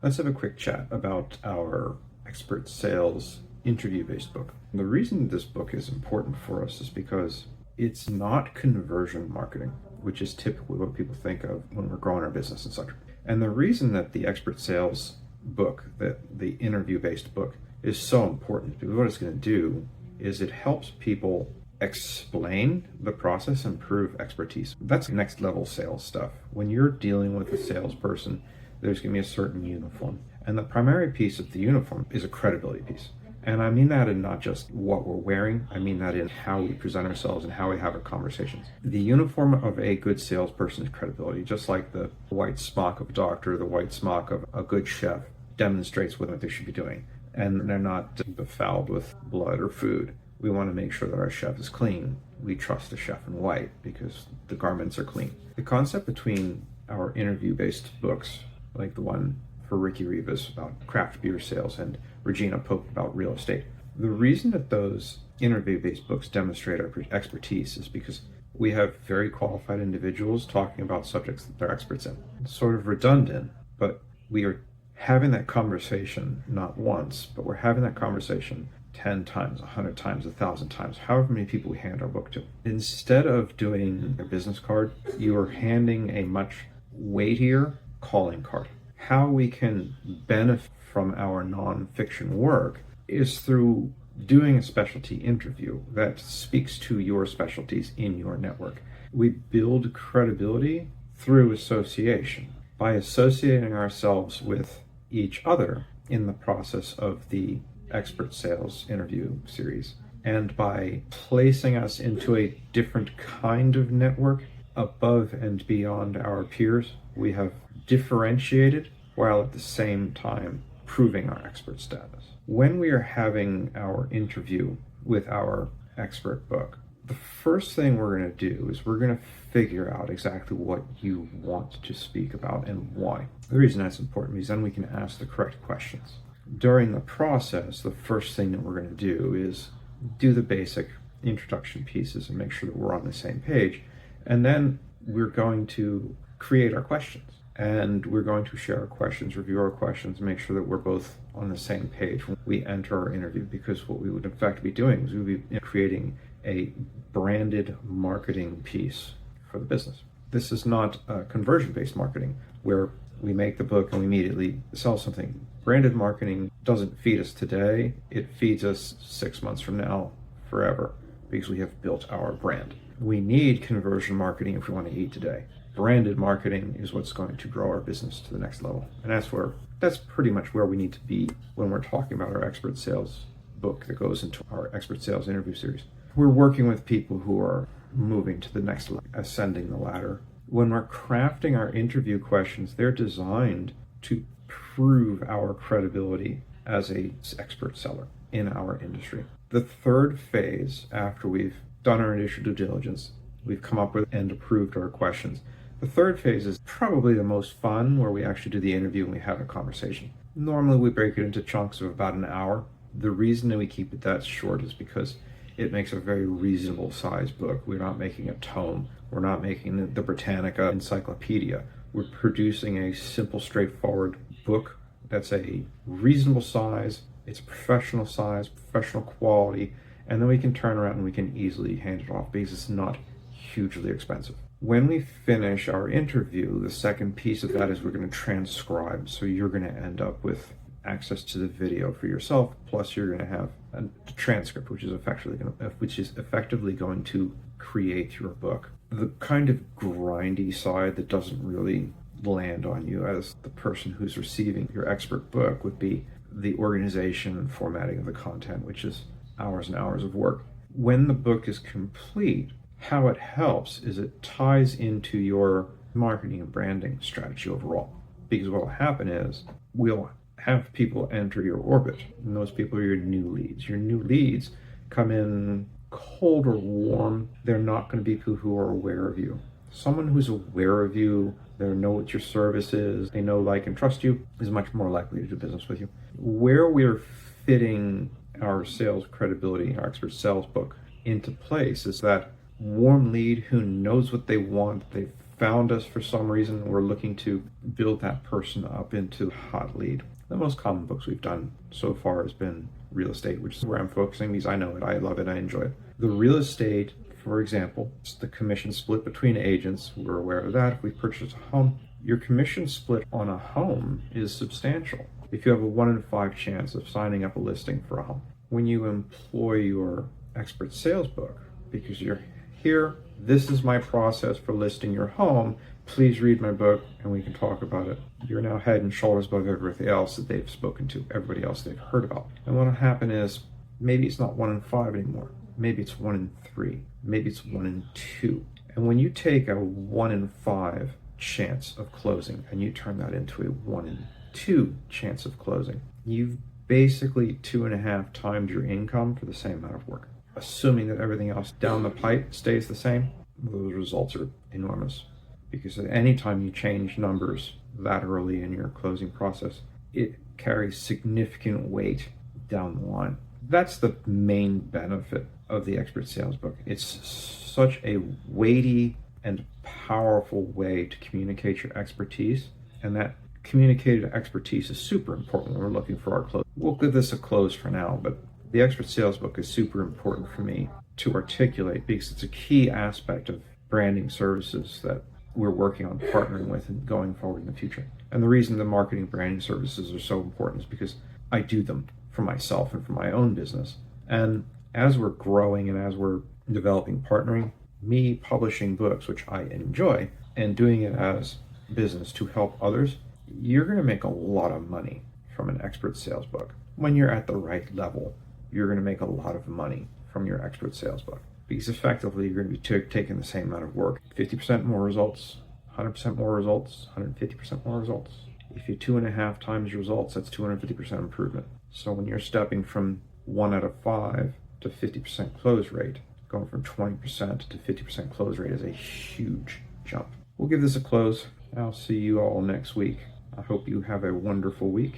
Let's have a quick chat about our expert sales interview-based book. The reason this book is important for us is because it's not conversion marketing, which is typically what people think of when we're growing our business and such. And the reason that the expert sales book, that the interview-based book, is so important, because what it's going to do is it helps people explain the process and prove expertise. That's next level sales stuff. When you're dealing with a salesperson, there's going to be a certain uniform. And the primary piece of the uniform is a credibility piece. And I mean that in not just what we're wearing, I mean that in how we present ourselves and how we have our conversations. The uniform of a good salesperson is credibility, just like the white smock of a doctor, the white smock of a good chef demonstrates what they should be doing. And they're not befouled with blood or food. We want to make sure that our chef is clean. We trust the chef in white because the garments are clean. The concept between our interview-based books, like the one for Ricky Rivas about craft beer sales and Regina Pope about real estate. The reason that those interview-based books demonstrate our expertise is because we have very qualified individuals talking about subjects that they're experts in. It's sort of redundant, but we are having that conversation not once, but we're having that conversation 10 times, 100 times, 1,000 times, however many people we hand our book to. Instead of doing a business card, you are handing a much weightier calling card. How we can benefit from our nonfiction work is through doing a specialty interview that speaks to your specialties in your network. We build credibility through association. By associating ourselves with each other in the process of the expert sales interview series, and by placing us into a different kind of network above and beyond our peers, we have differentiated while at the same time proving our expert status. When we are having our interview with our expert book, the first thing we're going to do is we're going to figure out exactly what you want to speak about and why. The reason that's important is then we can ask the correct questions. During the process, the first thing that we're going to do is do the basic introduction pieces and make sure that we're on the same page. And then we're going to create our questions. And we're going to share our questions, review our questions, make sure that we're both on the same page when we enter our interview, because what we would in fact be doing is we would be creating a branded marketing piece for the business. This is not conversion-based marketing where we make the book and we immediately sell something. Branded marketing doesn't feed us today, it feeds us 6 months from now, forever, because we have built our brand. We need conversion marketing if we want to eat today. Branded marketing is what's going to grow our business to the next level. And that's pretty much where we need to be when we're talking about our expert sales book that goes into our expert sales interview series. We're working with people who are moving to the next level, ascending the ladder. When we're crafting our interview questions, they're designed to prove our credibility as an expert seller in our industry. The third phase, after we've done our initial due diligence, we've come up with and approved our questions. The third phase is probably the most fun, where we actually do the interview and we have a conversation. Normally we break it into chunks of about an hour. The reason that we keep it that short is because it makes a very reasonable size book. We're not making a tome. We're not making the Britannica encyclopedia. We're producing a simple, straightforward book that's a reasonable size. It's a professional size, professional quality, and then we can turn around and we can easily hand it off because it's not hugely expensive. When we finish our interview, the second piece of that is we're going to transcribe. So you're going to end up with access to the video for yourself, plus you're going to have a transcript, which is effectively going to create your book. The kind of grindy side that doesn't really land on you as the person who's receiving your expert book would be the organization and formatting of the content, which is hours and hours of work. When the book is complete, how it helps is it ties into your marketing and branding strategy overall. Because what will happen is we'll have people enter your orbit, and those people are your new leads. Your new leads come in cold or warm. They're not going to be people who are aware of you. Someone who's aware of you, they know what your service is, they know, like, and trust you, is much more likely to do business with you. Where we're fitting our sales credibility, our expert sales book into place, is that warm lead who knows what they want, they've found us for some reason. We're looking to build that person up into a hot lead. The most common books we've done so far has been real estate, which is where I'm focusing because I know it, I love it, I enjoy it. The real estate, for example, it's the commission split between agents. We're aware of that. If we purchase a home, your commission split on a home is substantial if you have a 1 in 5 chance of signing up a listing for a home. When you employ your expert sales book, because you're here, this is my process for listing your home, please read my book and we can talk about it. You're now head and shoulders above everything else that they've spoken to, everybody else they've heard about. And what'll happen is maybe it's not 1 in 5 anymore. Maybe it's 1 in 3. Maybe it's 1 in 2. And when you take a 1 in 5 chance of closing and you turn that into a 1 in 2 chance of closing, you've basically 2.5 times your income for the same amount of work. Assuming that everything else down the pipe stays the same, those results are enormous. Because at any time you change numbers that early in your closing process, it carries significant weight down the line. That's the main benefit of the expert sales book. It's such a weighty and powerful way to communicate your expertise, and that communicated expertise is super important when we're looking for our close. We'll give this a close for now, but the expert sales book is super important for me to articulate because it's a key aspect of branding services that we're working on partnering with and going forward in the future. And the reason the marketing branding services are so important is because I do them for myself and for my own business. And as we're growing and as we're developing partnering, me publishing books, which I enjoy, and doing it as business to help others, you're going to make a lot of money from an expert sales book. When you're at the right level, you're going to make a lot of money from your expert sales book. Because effectively, you're going to be taking the same amount of work. 50% more results, 100% more results, 150% more results. If you 2.5 times your results, that's 250% improvement. So when you're stepping from 1 out of 5 to 50% close rate, going from 20% to 50% close rate is a huge jump. We'll give this a close. I'll see you all next week. I hope you have a wonderful week.